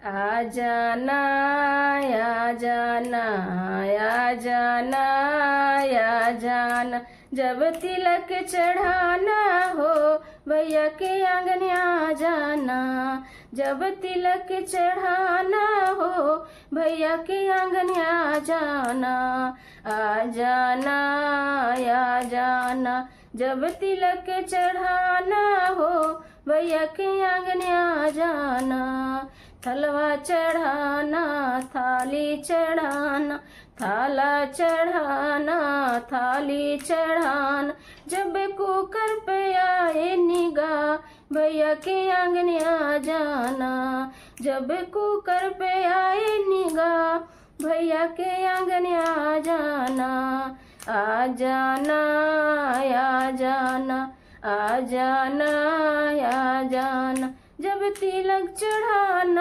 आ जाना आ जाना आ जाना आ जाना, जब तिलक चढ़ाना हो भैया के आंगन आ जाना। जब तिलक चढ़ाना हो भैया के आंगन आ जाना। आ जाना आ जाना, जब तिलक चढ़ाना हो भैया के आंगन आ जाना। थलवा चढ़ाना थाली चढ़ाना, थाला चढ़ाना थाली चढ़ाना, जब कुकर पे आए निगाह भैया के आंगन आ जाना। जब कुकर पे आए निगाह भैया के आंगन आ जाना। आ जाना आ जाना आ जाना आ जाना, जब तिलक चढ़ाना